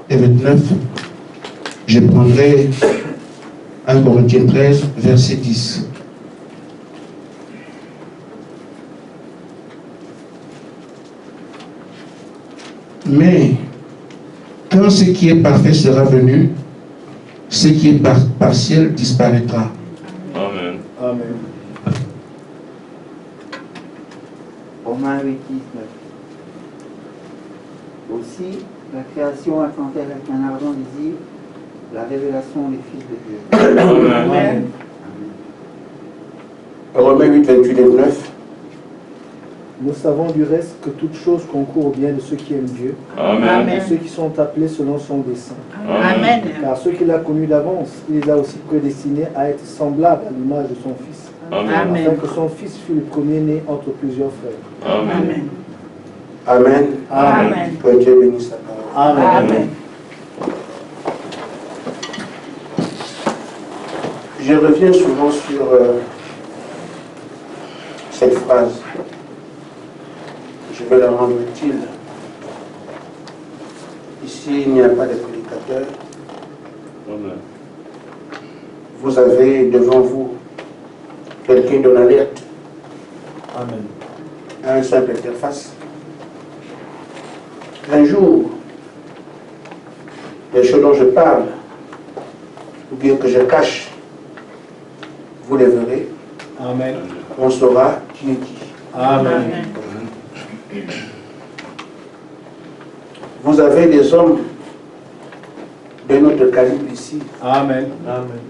Et 29, je prendrai 1 Corinthiens 13, verset 10. Mais quand ce qui est parfait sera venu, ce qui est partiel disparaîtra. Amen. Amen. Romains 8, 19. Aussi, la création attendait avec un ardent désir la révélation des fils de Dieu. Amen. Amen. Romains 8, 28 et 29. Nous savons du reste que toute chose concourt au bien de ceux qui aiment Dieu, Amen. de ceux qui sont appelés selon son dessein. Amen. Car ceux qu'il a connus d'avance, il les a aussi prédestinés à être semblables à l'image de son Fils, Amen. afin que son Fils fût le premier-né entre plusieurs frères. Amen. Amen. Amen. Que Dieu bénisse sa parole. Amen. Je reviens souvent sur cette phrase. Je vais la rendre utile. Ici, il n'y a pas de prédicateur. Amen. Vous avez devant vous quelqu'un donne alerte Amen. à un simple interface. Un jour, les choses dont je parle, ou bien que je cache, vous les verrez, Amen. on saura qui est qui. Amen. Vous avez des hommes de notre calibre ici, Amen. Amen.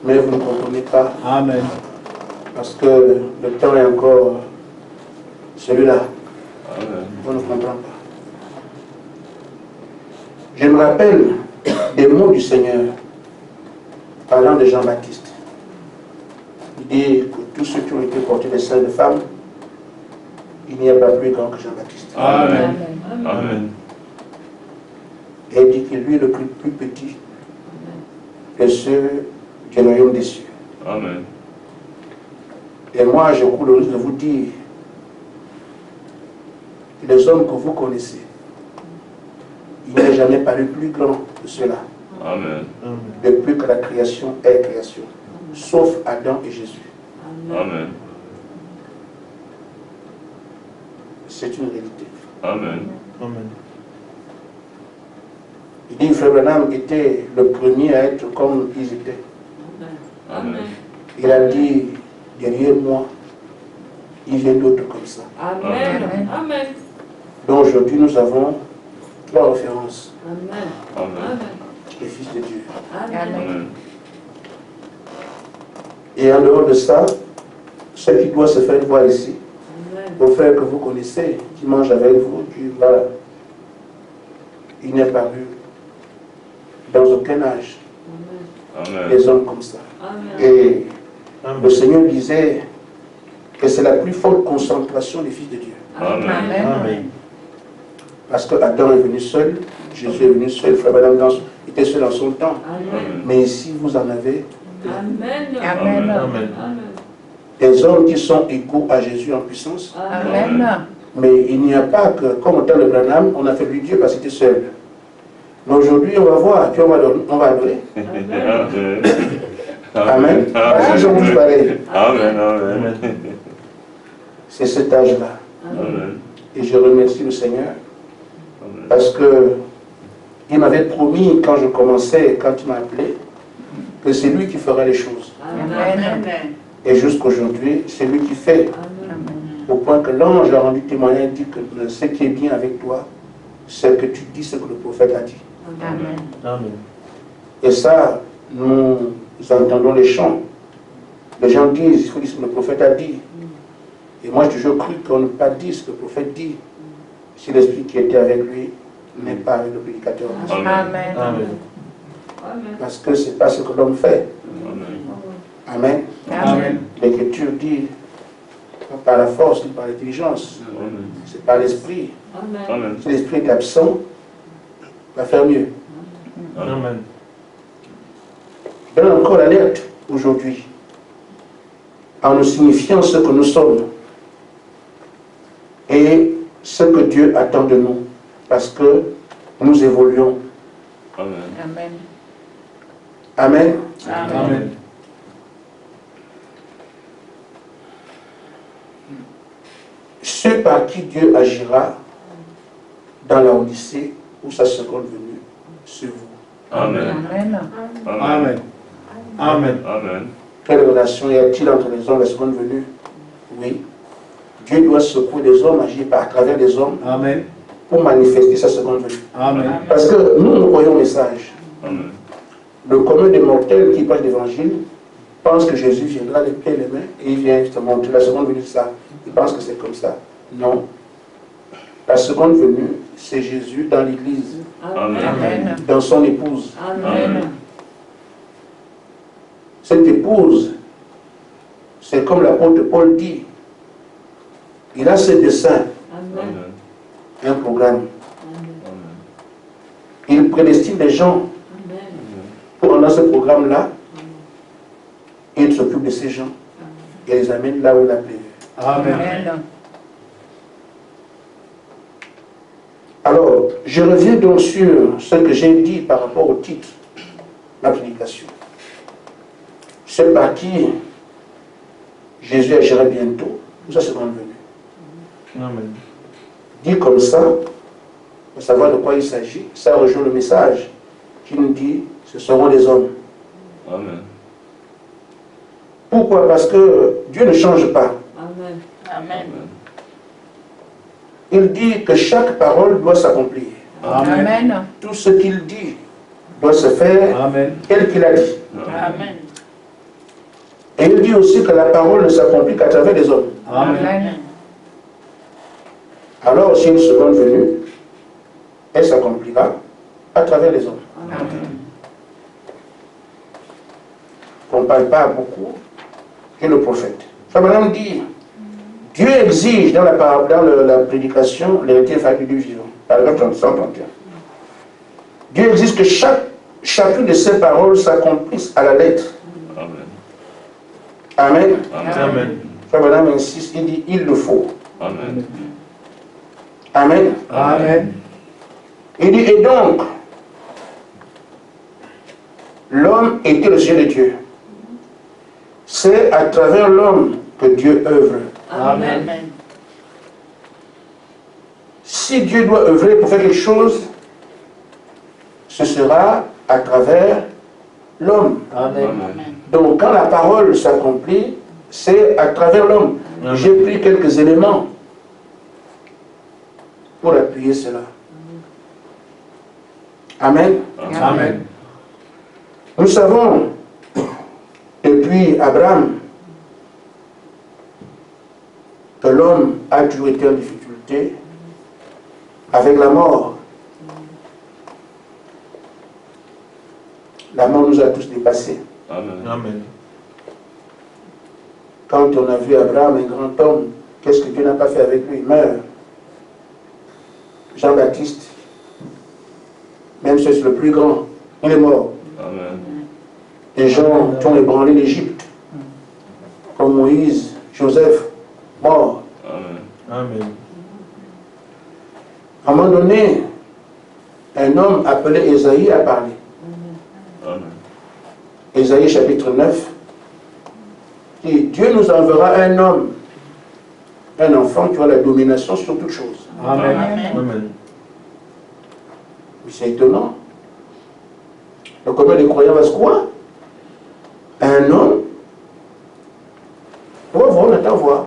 mais vous ne comprenez pas, Amen. parce que le temps est encore celui-là. Amen. On ne comprend pas. Je me rappelle des mots du Seigneur parlant de Jean-Baptiste. Il dit que tous ceux qui ont été portés des seins de femmes, il n'y a pas plus grand que Jean-Baptiste. Amen. Amen. Et il dit que lui est le plus petit de ceux du royaume des cieux. Amen. Et moi, je cours le risque de vous dire que les hommes que vous connaissez, il n'y a jamais paru plus grand que cela, Amen. depuis que la création est création, sauf Adam et Jésus. Amen. C'est une réalité. Amen. Amen. Il dit que Frère Branham était le premier à être comme ils étaient. Amen. Il a dit, derrière moi, il vient d'autres comme ça. Amen. Amen. Donc aujourd'hui, nous avons 3 références. Amen. Amen. Les fils de Dieu. Amen. Et en dehors de ça, ce qui doit se faire voir ici, Amen. vos frères que vous connaissez, qui mangent avec vous, qui va, il n'est paru dans aucun âge Amen. des hommes comme ça. Amen. Et le Seigneur disait que c'est la plus forte concentration des fils de Dieu. Amen. Amen. Parce que Adam est venu seul, Jésus est venu seul, Frère Madame était seul en son temps. Amen. Mais ici, vous en avez Amen. Amen. Amen. des hommes qui sont égaux à Jésus en puissance. Amen. Mais il n'y a pas que, comme au temps de Branham, on a fait lui Dieu parce qu'il était seul. Mais aujourd'hui, on va voir, puis on va adorer. Amen. Amen. Ils sont tous pareils. Amen. Amen. C'est cet âge-là. Amen. Et je remercie le Seigneur Amen. parce que il m'avait promis quand je commençais, quand il m'a appelé, que c'est lui qui ferait les choses. Amen. Et jusqu'aujourd'hui, c'est lui qui fait. Au point que l'ange a rendu témoignage et dit que ce qui est bien avec toi, c'est que tu dis ce que le prophète a dit. Amen. Amen. Et ça, nous entendons les chants. Les gens disent, il faut dire ce que le prophète a dit. Et moi, j'ai toujours cru qu'on ne peut pas dire ce que le prophète dit si l'esprit qui était avec lui n'est pas avec le prédicateur. Amen. Amen. Parce que ce n'est pas ce que l'homme fait. Amen. Amen. L'Écriture dit, pas par la force, ni par l'intelligence, c'est par l'esprit. Amen. Si l'esprit est absent, il va faire mieux. Amen. Je donne encore l'alerte aujourd'hui, en nous signifiant ce que nous sommes et ce que Dieu attend de nous. Parce que nous évoluons. Amen. Amen. Amen. Amen. Ceux par qui Dieu agira dans la Odyssée ou sa seconde venue, c'est vous. Amen. Amen. Amen. Amen. Amen. Quelle relation y a-t-il entre les hommes et la seconde venue? Oui. Dieu doit secouer les hommes, agir à travers les hommes Amen. pour manifester sa seconde venue. Amen. Parce que nous croyons au message. Amen. Le commun des mortels qui prêche l'évangile pense que Jésus viendra les pieds et les mains et il vient te montrer la seconde venue de ça. Il pense que c'est comme ça. Non. La seconde venue, c'est Jésus dans l'église, Amen. dans son épouse. Amen. Cette épouse, c'est comme l'apôtre Paul dit, il a ses desseins, Amen. un programme. Amen. Il prédestine des gens pour dans ce programme-là, il s'occupe de ces gens et les amène là où il a prévu. Amen. Amen. Alors, je reviens donc sur ce que j'ai dit par rapport au titre de la prédication. C'est par qui Jésus agira bientôt, ça c'est convenu. Amen. Dit comme ça, pour savoir de quoi il s'agit, ça rejoint le message qui nous dit ce seront des hommes. Amen. Pourquoi? Parce que Dieu ne change pas. Amen. Amen. Il dit que chaque parole doit s'accomplir. Amen. Amen. Tout ce qu'il dit doit se faire Amen. tel qu'il a dit. Amen. Et il dit aussi que la parole ne s'accomplit qu'à travers les hommes. Amen. Amen. Alors, si une seconde venue, elle s'accomplira à travers les hommes. Amen. On ne parle pas beaucoup que le prophète. Frère Madame dit, Dieu exige dans la prédication l'héritier faculté du vivant. Paragraphe 131. Dieu exige que chacune de ces paroles s'accomplisse à la lettre. Amen. Amen. Amen. Frère Madame insiste, il dit, il le faut. Amen. Amen. Amen. Il dit, et donc, l'homme était le Seigneur de Dieu. C'est à travers l'homme que Dieu œuvre. Amen. Si Dieu doit œuvrer pour faire quelque chose, ce sera à travers l'homme. Amen. Amen. Donc quand la parole s'accomplit, c'est à travers l'homme. Amen. J'ai pris quelques éléments pour appuyer cela. Amen. Amen. Nous savons, depuis Abraham, que l'homme a toujours été en difficulté avec la mort. La mort nous a tous dépassés. Amen. Amen. Quand on a vu Abraham, un grand homme, qu'est-ce que Dieu n'a pas fait avec lui? Il meurt. Jean-Baptiste, même si c'est le plus grand, il est mort. Amen. Les gens qui ont ébranlé l'Égypte, comme Moïse, Joseph, mort. Amen. Amen. À un moment donné, un homme appelé Ésaïe a parlé. Amen. Ésaïe chapitre 9, dit, Dieu nous enverra un homme, un enfant qui aura la domination sur toutes choses. Amen. Amen. Amen. Mais c'est étonnant. Le commun des croyants va se croire. Un homme, on va voir, on attend voir.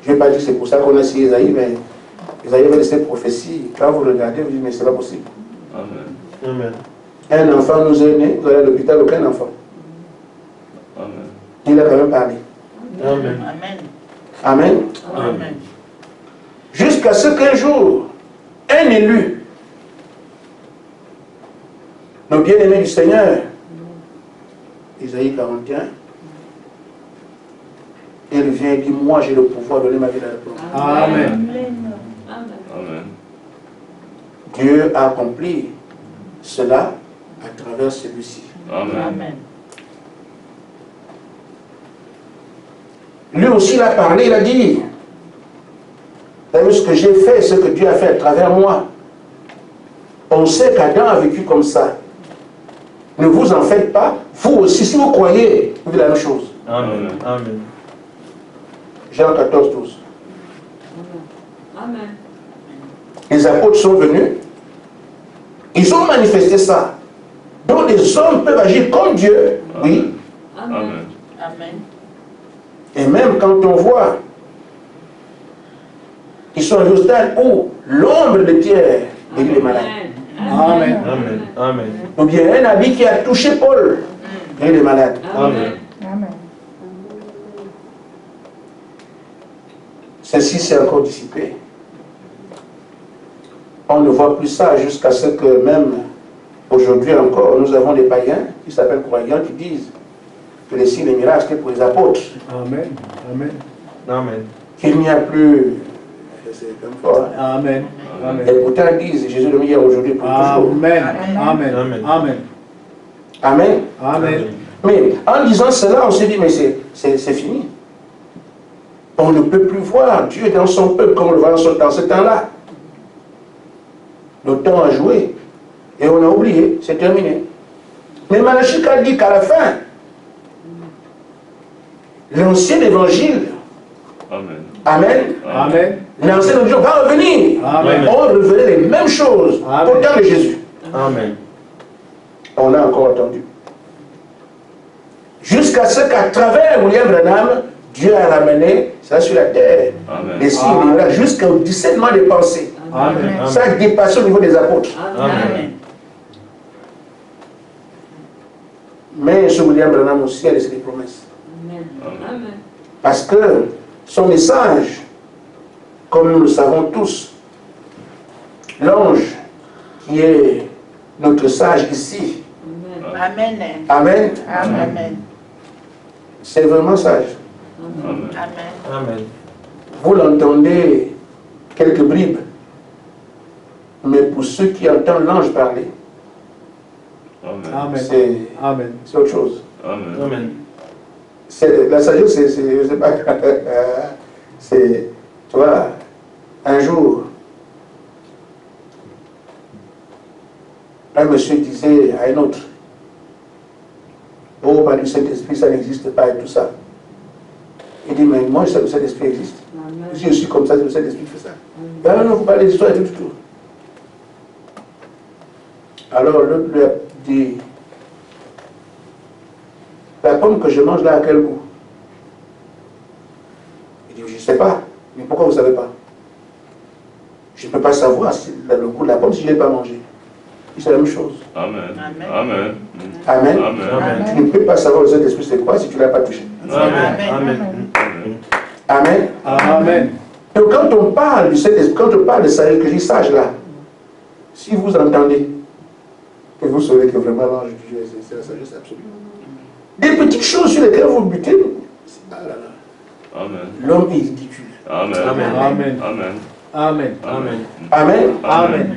Je ne vais pas dire que c'est pour ça qu'on a signé Ésaïe, mais Ésaïe avait laissé prophétie. Quand vous regardez, vous dites, mais c'est pas possible. Amen. Amen. Un enfant nous est né, vous allez à l'hôpital, aucun enfant. Amen. Il a quand même parlé. Amen. Amen. Amen. Jusqu'à ce qu'un jour, un élu, nos bien-aimés du Seigneur, Isaïe 41, il vient et dit, moi j'ai le pouvoir de donner ma vie à la plante. Amen. Amen. Dieu a accompli cela à travers celui-ci. Amen. Lui aussi il a parlé, il a dit, vous avez vu ce que j'ai fait, ce que Dieu a fait à travers moi. On sait qu'Adam a vécu comme ça. Ne vous en faites pas. Vous aussi, si vous croyez, vous faites la même chose. Amen. Amen. Jean 14, 12. Amen. Les apôtres sont venus. Ils ont manifesté ça. Donc les hommes peuvent agir comme Dieu. Oui. Amen. Amen. Et même quand on voit, ils sont au stade où l'ombre de Pierre guérit les malades. Amen. Amen. Amen. Ou bien un habit qui a touché Paul guérit les malades. Amen. Amen. Ceci s'est encore dissipé. On ne voit plus ça jusqu'à ce que même aujourd'hui encore, nous avons des païens qui s'appellent croyants qui disent que les signes et les miracles étaient pour les apôtres. Amen. Amen. Amen. Qu'il n'y a plus. C'est comme fort. Hein? Amen. Amen. Et pourtant ils disent Jésus le meilleur aujourd'hui pour toujours. Amen. Amen. Amen. Amen. Amen. Amen. Mais en disant cela, on s'est dit mais c'est fini. On ne peut plus voir Dieu dans son peuple comme on le voit dans ce temps-là. Le temps a joué. Et on a oublié, c'est terminé. Mais Malachie a dit qu'à la fin, l'ancien évangile, Amen. Amen, Amen. l'ancien évangile va revenir. Amen. On revenait les mêmes choses Amen. au temps de Jésus. Amen. On a encore entendu. Jusqu'à ce qu'à travers William Branham, Dieu a ramené ça sur la terre. Amen. Les signes, les miracles, jusqu'au discernement des pensées. Amen. Ça a dépassé au niveau des apôtres. Amen. Mais ce William Branham aussi a laissé des promesses. Amen. Parce que son message, comme nous le savons tous, l'ange qui est notre sage ici, Amen. Amen, Amen. c'est vraiment sage. Amen. Amen. Vous l'entendez quelques bribes, mais pour ceux qui entendent l'ange parler, Amen. Amen. Amen. c'est autre chose. Amen. Amen. La sagesse, je sais pas, c'est, tu vois, un jour, un monsieur disait à un autre, oh, par du Saint-Esprit, ça n'existe pas et tout ça. Il dit, mais moi, je sais que le Saint-Esprit existe. Si je suis comme ça, c'est le Saint-Esprit qui fait ça. Ah non, il ne faut pas les histoires et tout, tout. Alors, l'autre lui a dit, la pomme que je mange là, à quel goût? Il dit, je ne sais pas. Mais pourquoi vous ne savez pas? Je ne peux pas savoir si le goût de la pomme si je ne l'ai pas mangé. C'est la même chose. Amen. Amen. Amen. Amen. Tu ne peux pas savoir le Saint-Esprit c'est quoi si tu ne l'as pas touché. Amen. Amen. Amen. Donc quand on parle du Saint-Esprit, quand on parle de sagesse, que je dis sage là, si vous entendez, et vous saurez que vraiment l'ange de Dieu, c'est la sagesse absolue. Des petites choses sur lesquelles vous butez, ah là là. Amen. L'homme est ridicule. Amen. Amen. Amen. Amen. Amen. Amen. Amen.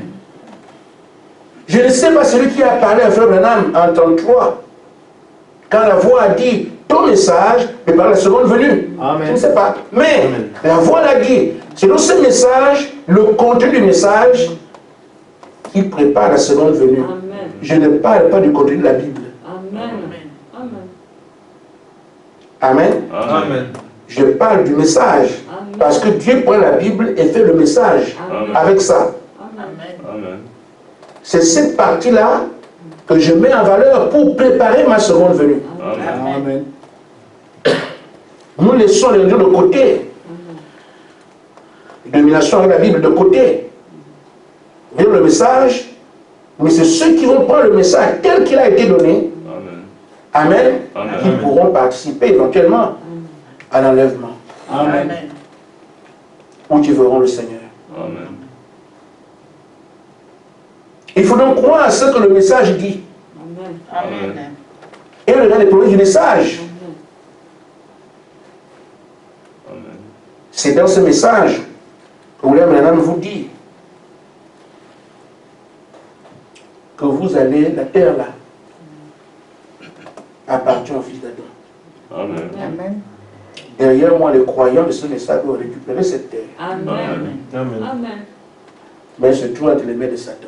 Je ne sais pas celui qui a parlé à Frère Branham en 33, quand la voix a dit ton message, mais par la seconde venue. Amen. Je ne sais pas. Mais Amen. la voix l'a dit. C'est dans ce message, le contenu du message, qui prépare la seconde venue. Amen. Je ne parle pas du contenu de la Bible. Amen. Amen. Amen. Amen. Je parle du message. Amen. Parce que Dieu prend la Bible et fait le message Amen. avec ça. Amen. Amen. C'est cette partie-là que je mets en valeur pour préparer ma seconde venue. Amen. Amen. Nous laissons les religions de côté. La domination avec la Bible de côté. Vous voyez le message, mais c'est ceux qui vont prendre le message tel qu'il a été donné, Amen. Amen, Amen. qui pourront participer éventuellement à l'enlèvement, Amen. ou qui verront le Seigneur. Amen. Il faut donc croire à ce que le message dit. Amen. Et regarder les promesses du message. Amen. C'est dans ce message que William Branham vous dit que vous allez, la terre là, appartient au fils d'Adam. Amen. Amen. Derrière moi, les croyants de ce message vont récupérer cette terre. Amen. Amen. Amen. Mais se trouve entre les mains de Satan.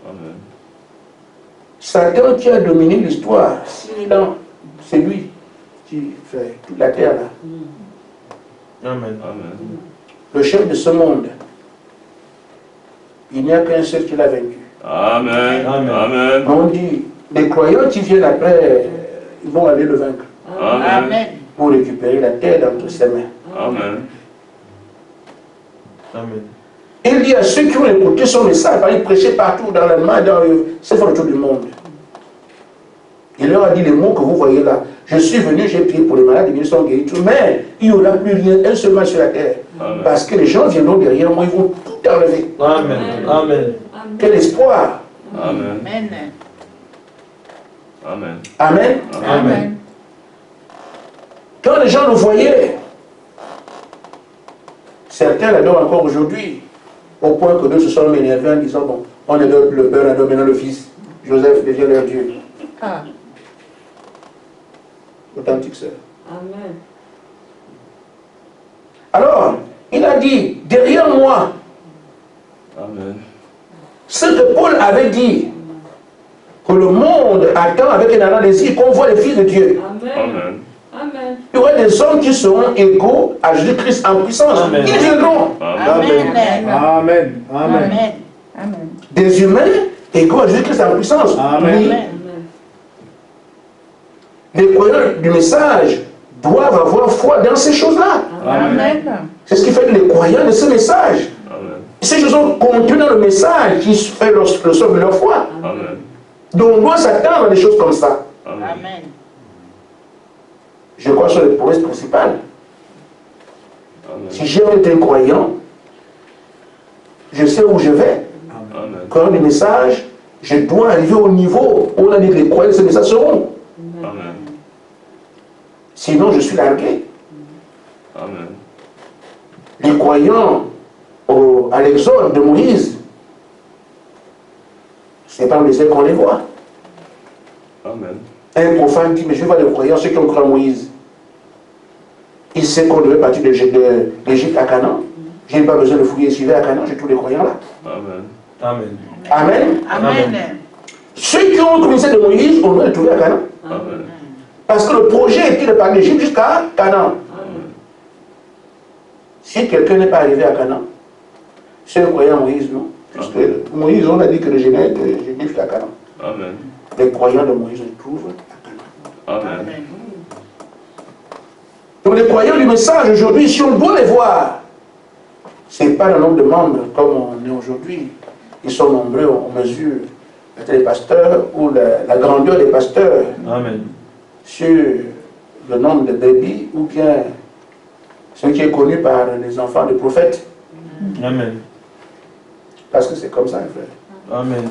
Amen. Satan qui a dominé l'histoire, c'est lui qui fait toute la terre là. Amen. Amen. Le chef de ce monde. Il n'y a qu'un seul qui l'a vaincu. Amen. Amen. Amen. On dit, les croyants qui viennent après, ils vont aller le vaincre Amen. pour récupérer la terre entre ses mains. Amen. Amen. Il dit à ceux qui ont écouté son message, il prêchait partout dans l'Allemagne, dans ces frontières du monde. Il leur a dit les mots que vous voyez là. Je suis venu, j'ai prié pour les malades, ils sont guéris, tout. Mais il n'y aura plus rien, un seul mal sur la terre. Amen. Parce que les gens viendront derrière moi, ils vont tout enlever. Amen. Amen. Quel espoir! Amen. Amen. Amen. Amen. Amen. Quand les gens le voyaient, certains l'adorent encore aujourd'hui, au point que d'autres se sont énervés en disant, bon, on adore le Père, on adore maintenant le Fils. Joseph devient leur Dieu. Ah. Authentique sœur. Amen. Alors, il a dit, derrière moi, Amen. ce que Paul avait dit, que le monde attend avec un ardent désir qu'on voit les fils de Dieu. Amen. Amen. Amen. Il y aura des hommes qui seront égaux à Jésus-Christ en puissance. Amen. Ils viendront. Amen. Amen. Amen. Amen. Des humains égaux à Jésus-Christ en puissance. Amen. Oui. Amen. Les croyants du message doivent avoir foi dans ces choses-là. Amen. C'est ce qui fait que les croyants de ce message, Amen. ces choses sont contenues dans le message qui fait le socle de leur foi. Amen. Donc on doit s'attendre à des choses comme ça. Amen. Amen. Je crois sur les promesses principales. Si j'ai été un croyant, je sais où je vais. Amen. Croyant du message, je dois arriver au niveau où on a dit que les croyants de ce message seront. Amen. Sinon, je suis largué. Amen. Les croyants à l'exode de Moïse, ce n'est pas au désert qu'on les voit. Amen. Un profane dit, mais je vais voir les croyants, ceux qui ont cru en Moïse. Il sait qu'on devait partir d'Égypte à Canaan. Je n'ai pas besoin de fouiller et suivre à Canaan, j'ai tous les croyants là. Amen. Amen. Amen. Amen. Ceux qui ont commencé de Moïse, on doit les trouver à Canaan. Amen. Parce que le projet était de partir d'Égypte jusqu'à Canaan. Si quelqu'un n'est pas arrivé à Canaan, c'est un croyant en Moïse, non? Puisque Moïse, on a dit que le génie était jusqu'à Canaan. Amen. Les croyants de Moïse se trouvent à Canaan. Amen. Donc les croyants du message aujourd'hui, si on doit les voir, ce n'est pas le nombre de membres comme on est aujourd'hui. Ils sont nombreux, on mesure les pasteurs ou la grandeur des pasteurs Amen. sur le nombre de bébés ou bien ce qui est connu par les enfants des prophètes. Amen. Parce que c'est comme ça, frère. Amen.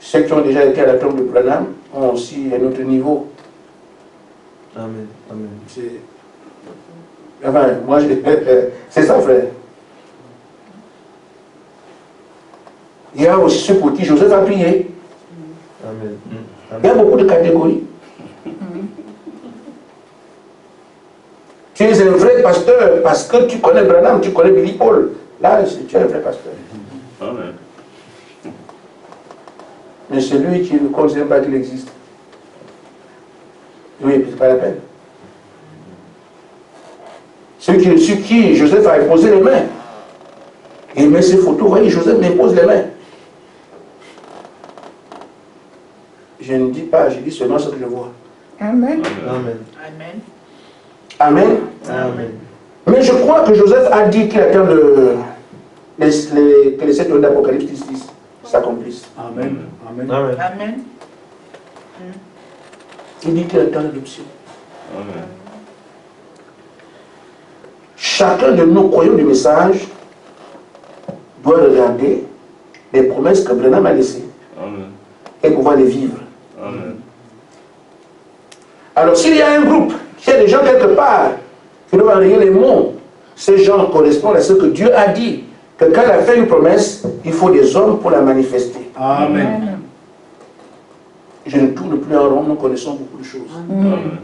Ceux qui ont déjà été à la tombe de Branham ont aussi un autre niveau. Amen. Amen. Enfin, moi, c'est ça, frère. Il y a aussi ceux pour qui Joseph a prié. Amen. Il y a beaucoup de catégories. Tu es un vrai pasteur parce que tu connais Branham, tu connais Billy Paul. Là, tu es un vrai pasteur. Amen. Mais celui qui ne considère pas qu'il existe, oui, c'est pas la peine. Celui sur qui Joseph a imposé les mains. Et il met ses photos, vous voyez, Joseph m'impose les mains. Je ne dis pas, je dis seulement ce que je vois. Amen. Amen. Amen. Amen. Amen. Mais je crois que Joseph a dit qu'il attend que les 7 jours d'Apocalypse 10 s'accomplissent. Amen. Amen. Amen. Amen. Il dit qu'il attend l'adoption. Amen. Chacun de nous, croyants du message, doit regarder les promesses que Branham a laissées Amen. et pouvoir les vivre. Amen. Alors, s'il y a un groupe, s'il y a des gens quelque part qui doivent enrayer les mots, ces gens correspondent à ce que Dieu a dit, que quand il a fait une promesse, il faut des hommes pour la manifester. Amen. Je ne tourne plus en rond, nous connaissons beaucoup de choses. Amen.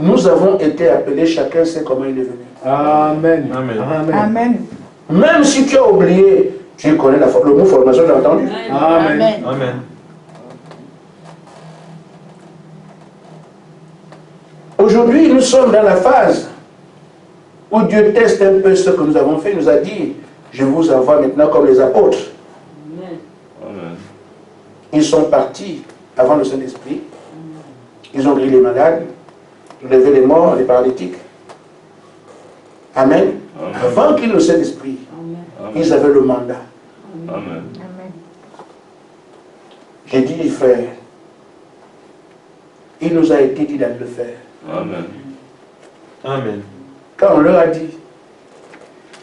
Nous avons été appelés, chacun sait comment il est venu. Amen. Amen. Amen. Amen. Même si tu as oublié, tu connais le mot formation, tu as entendu? Amen. Amen. Aujourd'hui, nous sommes dans la phase où Dieu teste un peu ce que nous avons fait. Il nous a dit, je vous envoie maintenant comme les apôtres. Amen. Ils sont partis avant le Saint-Esprit. Ils ont guéri les malades, levé les morts, les paralytiques. Amen. Amen. Avant qu'ils le Saint-Esprit, Amen. ils avaient le mandat. Amen. J'ai dit, frère, il nous a été dit d'aller le faire. Amen. Amen. Quand on leur a dit,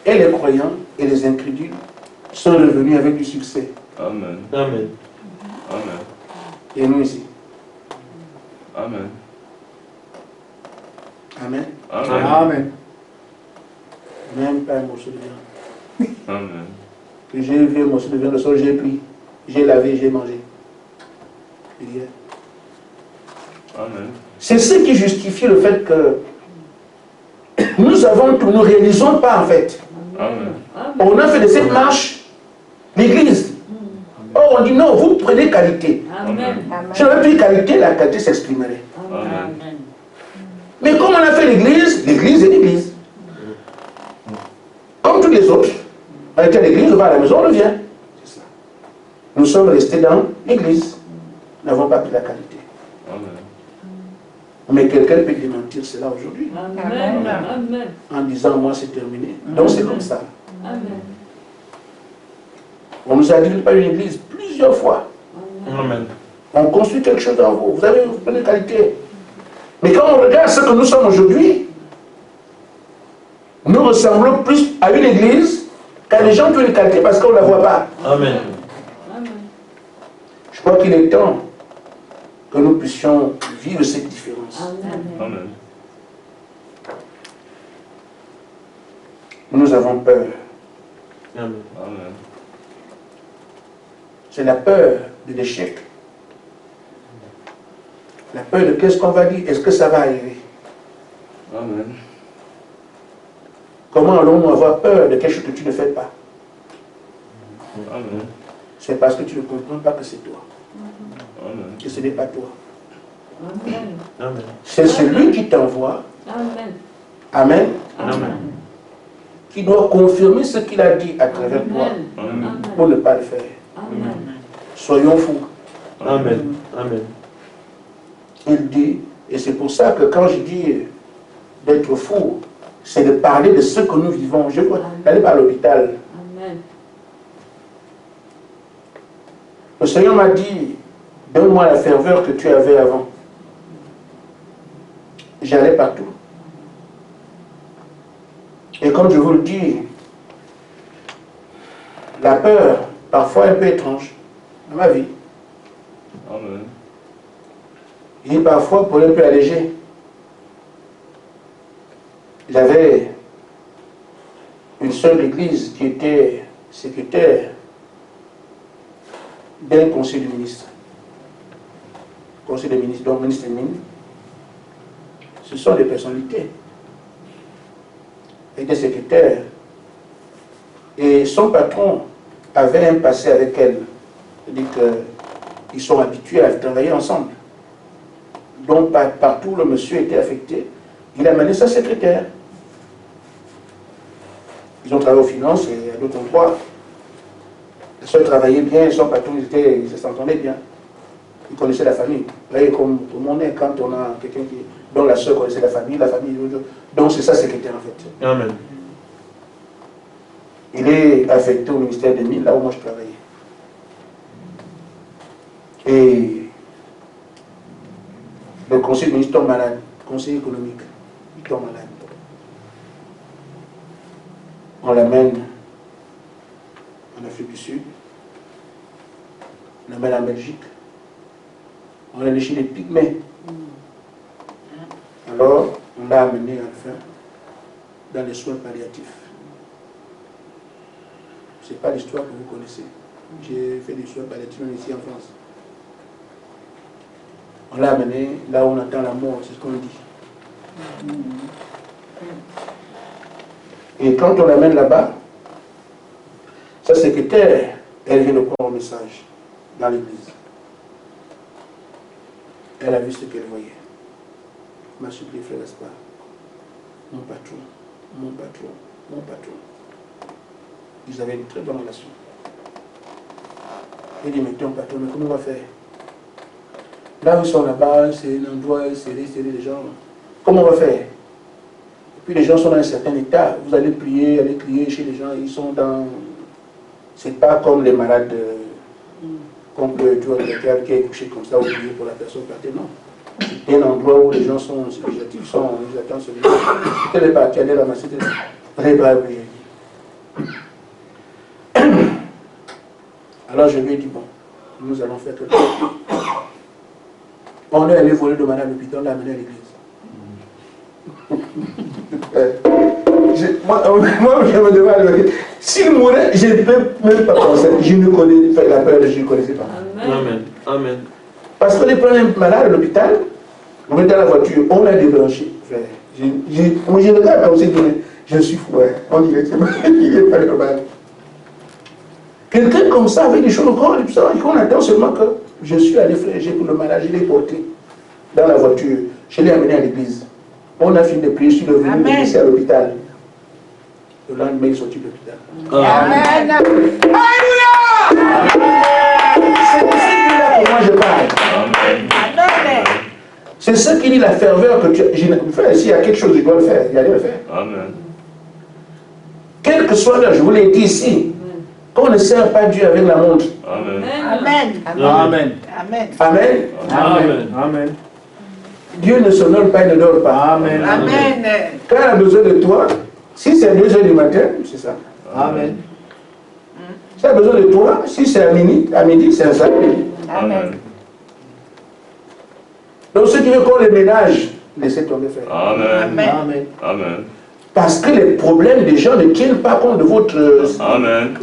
et les croyants et les incrédules sont revenus avec du succès. Amen. Amen. Amen. Et nous ici. Amen. Amen. Amen. Amen. Même pas un morceau de viande. Amen. Puis j'ai vu un morceau de viande, le sol, j'ai pris, j'ai lavé, j'ai mangé. Hier. Amen. C'est ce qui justifie le fait que nous avons tout, nous ne réalisons pas en fait. Amen. On a fait de cette marche l'église. Or on dit non, vous prenez qualité. Amen. Si on avait pris qualité, la qualité s'exprimerait. Amen. Mais comme on a fait l'église, l'église est l'église. Comme tous les autres. On était à l'église, on va à la maison, on revient. C'est ça. Nous sommes restés dans l'église. Nous n'avons pas pris la qualité. Amen. Mais quelqu'un peut démentir cela aujourd'hui Amen. en disant moi c'est terminé. Donc c'est comme ça. Amen. On nous a dit de pas une église plusieurs fois. Amen. On construit quelque chose dans vous. Vous avez une qualité. Mais quand on regarde ce que nous sommes aujourd'hui, nous ressemblons plus à une église qu'à des gens qui ont une qualité parce qu'on ne la voit pas. Amen. Je crois qu'il est temps que nous puissions vivre cette différence. Amen. Nous avons peur. Amen. Amen. C'est la peur de l'échec. La peur de qu'est-ce qu'on va dire, est-ce que ça va arriver? Amen. Comment allons-nous avoir peur de quelque chose que tu ne fais pas? Amen. C'est parce que tu ne comprends pas que c'est toi, Amen. que ce n'est pas toi. Amen. C'est celui qui t'envoie, Amen. Amen, Amen. qui doit confirmer ce qu'il a dit à travers toi Amen. pour ne pas le faire. Amen. Soyons fous. Amen. Amen. Il dit, et c'est pour ça que quand je dis d'être fou, c'est de parler de ce que nous vivons. Je vois, n'allez pas à l'hôpital. Amen. Le Seigneur m'a dit, donne-moi la ferveur que tu avais avant. J'allais partout. Et comme je vous le dis, la peur, parfois un peu étrange, dans ma vie, Amen. et parfois pour un peu alléger. J'avais une seule église qui était secrétaire d'un conseil de ministre. Conseil de ministre, donc ministre des Mines. Ce sont des personnalités. Elle était secrétaire. Et son patron avait un passé avec elle. C'est-à-dire qu'ils sont habitués à travailler ensemble. Donc partout le monsieur était affecté. Il a mené sa secrétaire. Ils ont travaillé aux finances et à d'autres endroits. La soeur travaillait bien, son patron, ils s'entendaient bien. Ils connaissaient la famille. Vous voyez comme on est quand on a quelqu'un dont la soeur connaissait la famille. Donc c'est sa secrétaire en fait. Amen. Il est affecté au ministère des Mines, là où moi je travaillais. Et le conseil de ministre tombe malade, conseil économique, il tombe malade. On l'amène en Afrique du Sud, on l'amène en Belgique, on l'a chez les Pygmées. Alors, on l'a amené enfin dans les soins palliatifs. Ce n'est pas l'histoire que vous connaissez. J'ai fait des soins palliatifs ici en France. On l'a amené là où on attend la mort, c'est ce qu'on dit. Et quand on l'amène là-bas, sa secrétaire, elle vient de prendre un message dans l'église. Elle a vu ce qu'elle voyait. Elle m'a supplié, frère Gaspard, mon patron, mon patron, mon patron. Ils avaient une très bonne relation. Il dit, mais ton patron, mais comment on va faire? Là où ils sont là-bas, c'est un endroit serré les gens. Comment on va faire? Et puis les gens sont dans un certain état. Vous allez prier, allez crier chez les gens, ils sont dans... C'est pas comme les malades, comme le tueur de la qui est couché comme ça, ou prier pour la personne partée, non. C'est un endroit où les gens sont subjectifs, ils attendent celui-là. Elle est partie, elle est ramassée, elle est pas prier. Alors je lui ai dit, bon, nous allons faire quelque chose. On est allé voler de madame et puis on l'a amené à l'église. Moi, je me demande, s'il mourait, je ne peux même pas penser. Je ne connais pas la peur, je ne connaissais pas. Amen. Amen. Parce qu'on est pris un malade à l'hôpital, on est dans la voiture, on l'a débranché. Moi, je regarde comme si je suis fou. On dirait qu'il n'est pas normal. Quelqu'un comme ça, avec des choses grandes, et qu'on attend seulement que je suis allé fréger pour le malade, je l'ai porté dans la voiture, je l'ai amené à l'église. On a fini de prier, je suis revenu de laisser à l'hôpital. Le lendemain, il est sorti de l'hôpital. Amen. Alléluia! C'est de ce qui là pour moi je parle. Amen. C'est ce qui dit la ferveur que tu as. S'il y a quelque chose, je dois le faire. Il y a le faire. Amen. Quel que soit l'heure, je vous l'ai dit ici, qu'on ne sert pas Dieu avec la montre. Amen. Amen. Amen. Amen. Amen. Amen. Amen. Dieu ne s'honore pas, il ne dort pas. Amen. Amen. Quand il a besoin de toi, si c'est à 2 h du matin, c'est ça. Amen. Si il a besoin de toi, si c'est à midi, c'est ça. Amen. Donc ceux qui veulent qu'on les ménage, laissez tomber faire. Amen. Amen. Amen. Parce que les problèmes des gens ne tiennent pas compte de votre... Amen.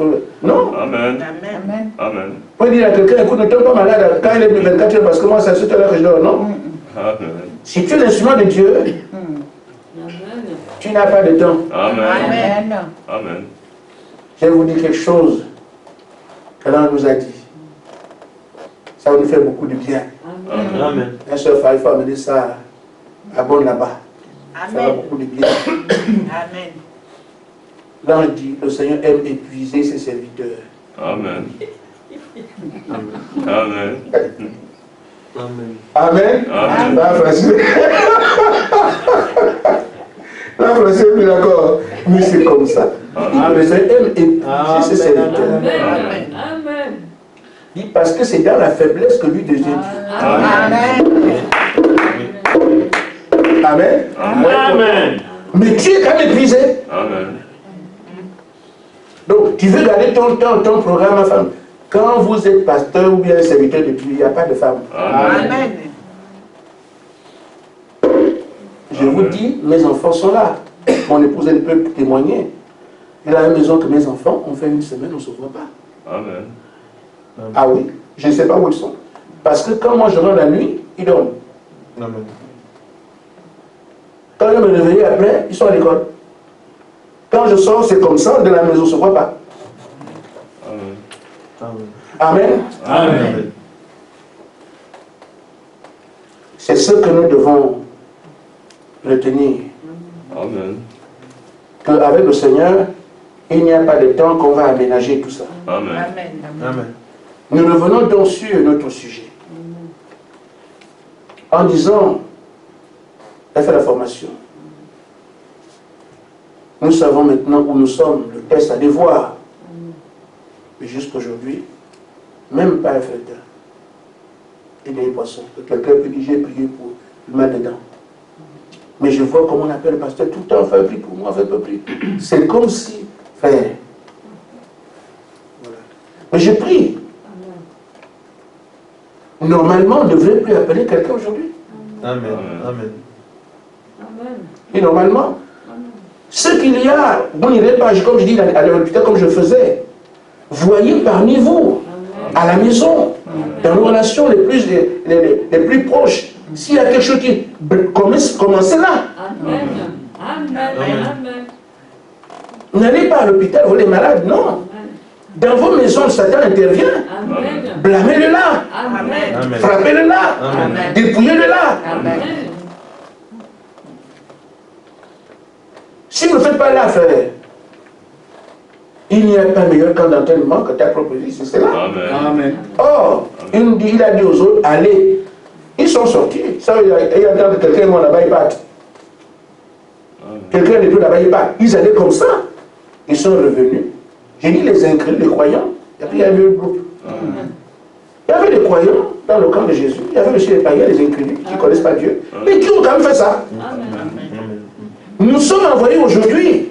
Non. Amen. Amen. Amen. Vous pouvez dire à quelqu'un, écoute, ne tombe pas malade quand il est de 24 heures, parce que moi, c'est à cette heure-là que je dors. Non. Amen. Si tu es l'instrument de Dieu, tu n'as pas de temps. Amen. Amen. Amen. Je vais vous dire quelque chose que l'on nous a dit. Ça va nous faire beaucoup de bien. Amen. Un seul frère, il faut amener ça à bon là-bas. Ça va Amen. beaucoup de bien. Amen. L'ange dit, le Seigneur aime épuiser ses serviteurs. Amen. Amen. Amen. Amen. Amen. Amen. Là, français. Là, français, oui, d'accord. Mais c'est comme ça. Le Seigneur aime épuiser ses serviteurs. Amen. Amen. Il dit, parce que c'est dans la faiblesse que lui devient Dieu. Amen. Amen. Amen. Mais tu es quand même épuisé. Amen. Donc, tu veux garder ton temps, ton programme, ma femme. Quand vous êtes pasteur ou bien serviteur de Dieu, il n'y a pas de femme. Amen. Amen. Je vous dis, mes enfants sont là. Mon épouse, elle peut témoigner. Elle a la même maison que mes enfants. On fait une semaine, on ne se voit pas. Amen. Ah oui, je ne sais pas où ils sont. Parce que quand moi je rentre la nuit, ils dorment. Amen. Quand je me réveille après, ils sont à l'école. Quand je sors, c'est comme ça, de la maison, on ne se voit pas. Amen. Amen. Amen. C'est ce que nous devons retenir. Amen. Qu'avec le Seigneur, il n'y a pas de temps qu'on va aménager tout ça. Amen. Amen. Amen. Nous revenons donc sur notre sujet. En disant, elle fait la formation. Nous savons maintenant où nous sommes, le test à devoir. Mais jusqu'aujourd'hui, même pas un feuilletin. Et des poissons. Quelqu'un peut dire, j'ai prié pour le mettre dedans. Mais je vois comment on appelle le pasteur tout le temps, fais prier pour moi, fais prier. C'est comme si, frère. Voilà. Mais je prie. Normalement, on ne devrait plus appeler quelqu'un aujourd'hui. Amen. Amen. Amen. Et normalement, ce qu'il y a, vous n'irez pas, comme je dis à l'hôpital, comme je faisais, voyez parmi vous, à la maison, dans nos relations les plus proches, s'il y a quelque chose qui commencez là. Amen. Amen. Amen. N'allez pas à l'hôpital, vous les malades, non. Dans vos maisons, Satan intervient. Amen. Blâmez-le là. Amen. Amen. Frappez-le là. Amen. Dépouillez-le là. Amen. Si vous ne faites pas là, frère, il n'y a pas meilleur camp d'entraînement que ta propre vie, c'est là. Amen. Amen. Or, il a dit aux autres, allez. Ils sont sortis. Ça, il y a quelqu'un là-bas, il part. Quelqu'un de tout là-bas, il part. Ils allaient comme ça. Ils sont revenus. J'ai dit les incrédules, les croyants. Et puis il y avait un groupe. Il y avait les croyants dans le camp de Jésus. Il y avait aussi les païens, les incrédules qui ne connaissent pas Dieu. Mais qui ont quand même fait ça. Nous sommes envoyés aujourd'hui.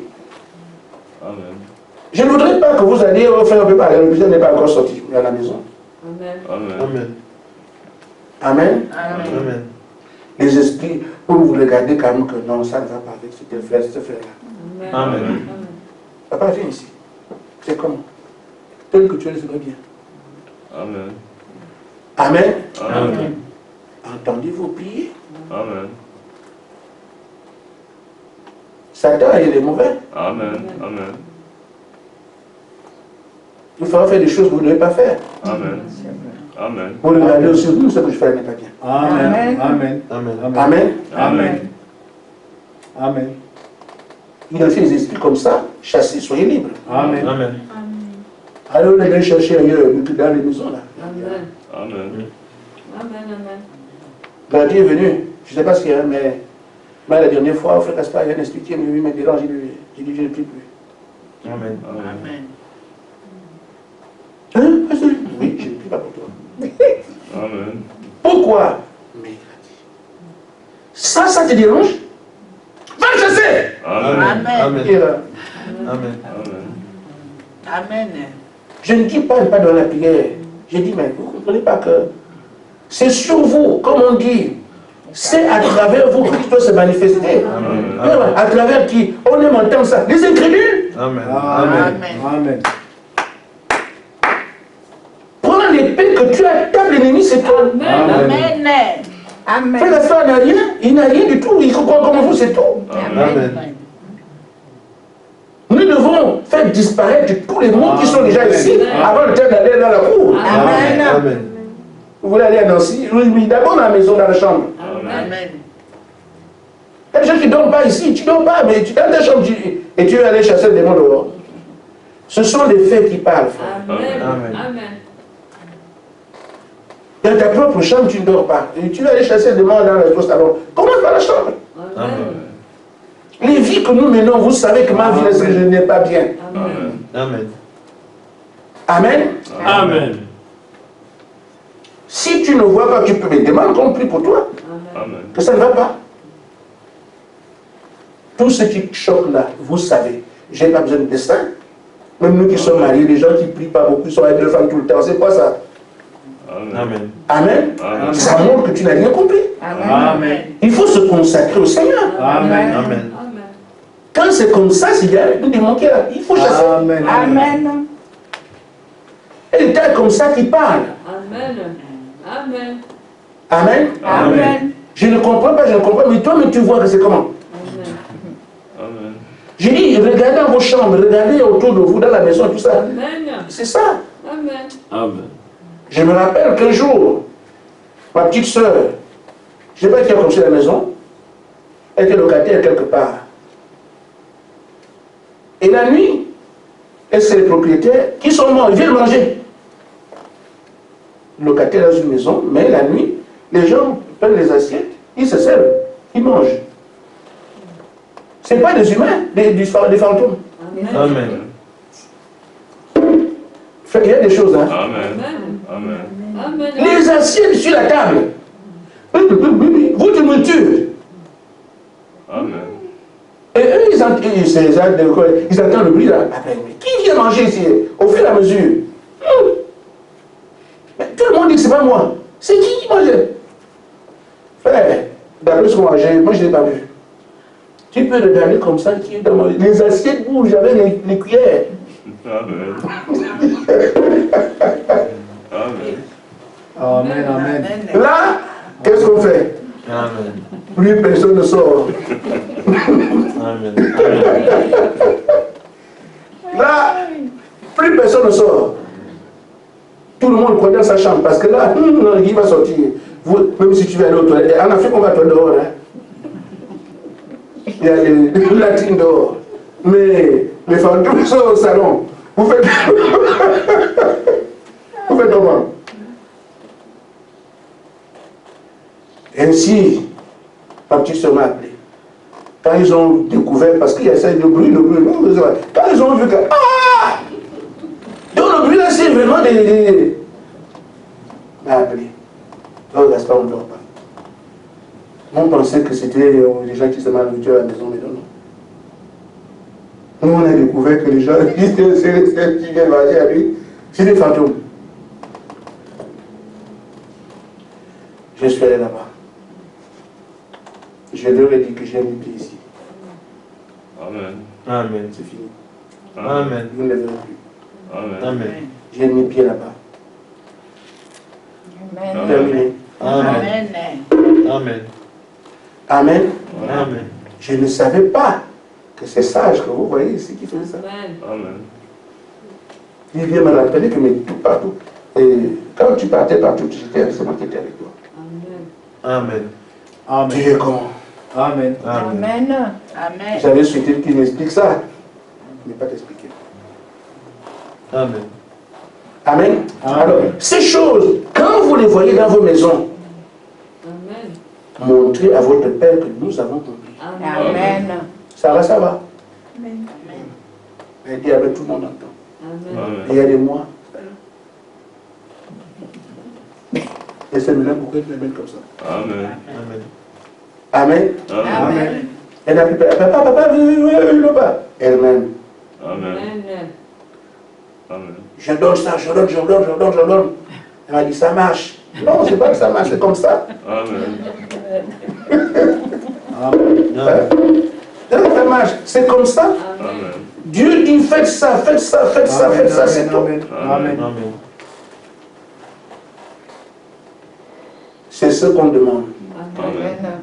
Je ne voudrais pas que vous alliez faire un peu par le n'est pas encore sorti à la maison. Amen. Amen. Amen. Les esprits, pour vous regarder quand même que non, ça ne va pas avec ce frère, ce frère-là. Amen. Papa, viens ici. C'est comment? Tel que tu es, c'est bien. Amen. Amen. Amen. Entendez-vous prier? Amen. Satan, il est mauvais. Amen. Amen. Il faudra faire des choses que vous ne devez pas faire. Amen. Amen. Vous regardez aussi, ce que je fais n'est pas bien. Amen. Amen. Amen. Amen. Amen. Amen. Il a fait des esprits comme ça, chassez, soyez libres. Amen. Amen. Allez, on allait chercher ailleurs, dans les maisons là. Amen. Amen. Amen. Gardien est venu, je ne sais pas ce qu'il y a, mais la dernière fois, au frère Gaspard, il y a un esprit qui est venu me déranger, j'ai dit, je ne prie plus. Amen. Amen. Hein? Oui, je ne prie pas pour toi. Amen. Pourquoi? Mais il a dit, ça te dérange? Va le chasser! Amen. Amen. Et là, Amen. Amen. je ne dis pas dans la prière. J'ai dit, mais vous ne comprenez pas que c'est sur vous, comme on dit. C'est à travers vous que Christ doit se manifester. Amen. À travers qui? On aime entendre ça. Les incrédules. Amen. Amen. Amen. Prends l'épée que tu as, tape l'ennemi, c'est tout. Amen. Amen. Frère Gaspard n'a rien, il n'a rien du tout. Il croit comme vous, c'est tout. Amen. Nous devons faire disparaître tous les mots qui sont déjà ici avant le temps d'aller dans la cour. Amen. Amen. Vous voulez aller à Nancy? Oui, d'abord dans la maison, dans la chambre. Amen. Il y a des gens qui ne dorment pas ici. Tu ne dors pas, mais tu es dans ta chambre et tu veux aller chasser le démon dehors. Ce sont les faits qui parlent, frère. Amen. Amen. Dans ta propre chambre, tu ne dors pas. Et tu veux aller chasser le démon dans le salon. Commence par la chambre. Amen. Les vies que nous menons, vous savez que ma vie, est-ce que je n'ai pas bien. Amen. Amen. Amen. Amen. Si tu ne vois pas, tu peux me demander qu'on prie pour toi. Amen. Que ça ne va pas. Tout ce qui choque là, vous savez, je n'ai pas besoin de destin. Même nous qui sommes mariés, les gens qui ne prient pas beaucoup, sont avec deux femmes tout le temps, c'est quoi ça? Amen. Amen. Amen. Ça montre que tu n'as rien compris. Amen. Il faut se consacrer au Seigneur. Amen. Amen. Quand c'est comme ça, s'il y a un démon qui est là, il faut chasser. Amen. Amen. Et tel comme ça qui parle. Amen. Amen. Amen. Amen. Je ne comprends pas, mais toi, mais tu vois que c'est comment? Amen. J'ai dit, regardez dans vos chambres, regardez autour de vous, dans la maison, tout ça. Amen. C'est ça. Amen. Amen. Je me rappelle qu'un jour, ma petite soeur, je ne sais pas qui a construit la maison, elle était locataire quelque part. Et la nuit, et c'est les propriétaires qui sont morts, ils viennent manger. Locataire dans une maison, mais la nuit, les gens prennent les assiettes, ils se servent, ils mangent. Ce n'est pas des humains, des fantômes. Amen. Il y a des choses, hein. Amen. Amen. Amen. Les assiettes sur la table. Vous tu me tues. Amen. Et eux, ils entendent le bruit là. Mais qui vient manger ici? Au fur et à mesure. Mais tout le monde dit que ce n'est pas moi. C'est qui mangeait? Frère, d'après ce qu'on mangeait, moi je ne l'ai pas vu. Tu peux regarder comme ça, qui est dans les assiettes bougent avec les cuillères. Amen. Amen. Amen. Amen. Là, qu'est-ce qu'on fait? Amen. Plus personne ne sort. Amen. Là, plus plus personne ne sort. Tout le monde connaît sa chambre parce que là, il va sortir. Vous, même si tu vas aller aux toilettes, en Afrique, on va toi dehors. Hein. Il y a les latines dehors. Mais les femmes, tous sont au salon. Vous faites. Vous faites comment? Ainsi, ma petite soeur m'a appelé. Quand ils ont découvert, parce qu'il y a ça, le bruit, quand ils ont vu que. Ah! Donc le bruit là, c'est vraiment des. M'a appelé. Oh, Gaspard, on ne dort pas. On pensait que c'était les gens qui se malnourrissent à la maison, mais non. Nous, on a découvert que les gens qui viennent manger à lui, c'est des fantômes. Je suis allé là-bas. Je leur ai dit que j'ai mis pied ici. Amen. Amen. C'est fini. Amen. Vous ne les verrez plus. Amen. Amen. J'ai mis pied là-bas. Amen. Terminé. Amen. Amen. Amen. Amen. Amen. Je ne savais pas que c'est sage que vous voyez ici qui faisait ça. Amen. Amen. Il vient me rappeler que mais tout partout. Et quand tu partais partout, c'est moi qui étais avec toi. Amen. Amen. Tu es con. Amen. Amen. Amen. Amen. J'avais souhaité qu'il m'explique ça. Il n'est pas t'expliquer. Amen. Amen. Amen. Alors, ces choses, quand vous les voyez dans vos maisons, Amen. montrez à votre Père que nous avons compris. Amen. Ça va, ça va. Amen. Elle dit avec tout le monde entend. Amen. Amen. Regardez-moi. Et c'est maintenant pourquoi elle m'amène comme ça. Amen. Amen. Amen. Amen. Elle n'a plus peur. Papa, pas. Elle-même. Amen. Amen. Amen. Je donne ça, je donne. Elle m'a dit, ça marche. Non, c'est pas que ça marche, c'est comme ça. Amen. Hein? Ça marche, c'est comme ça. Amen. Dieu dit, faites ça, c'est tout. Amen. Amen. Amen. C'est ce qu'on demande. Amen.